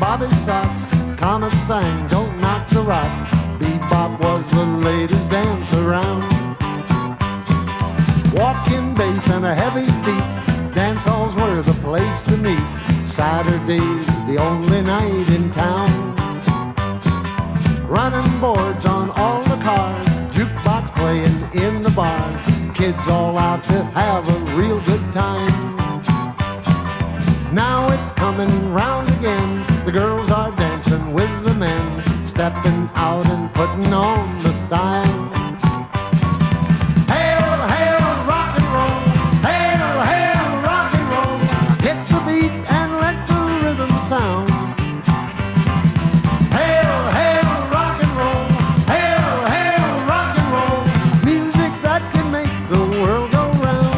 bobby socks. Comets sang, don't knock the rock. Bebop was the latest dance around. Walking bass and a heavy beat, dance halls were the place to meet. Saturday's the only night in town. Running boards on all the cars, jukebox playing in the bar. Kids all out to have a real good time. Now it's coming round again. The girls are dancing with the men, stepping out and putting on the style. Hail, hail, rock and roll. Hail, hail, rock and roll. Hit the beat and let the rhythm sound. Hail, hail, rock and roll. Hail, hail, rock and roll. Music that can make the world go round.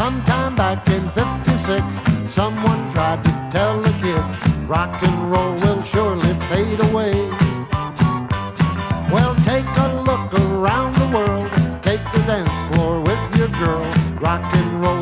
Sometime back in '56, someone tried to tell the kids rock and roll will surely fade away. Well, take a look around the world, take the dance floor with your girl. Rock and roll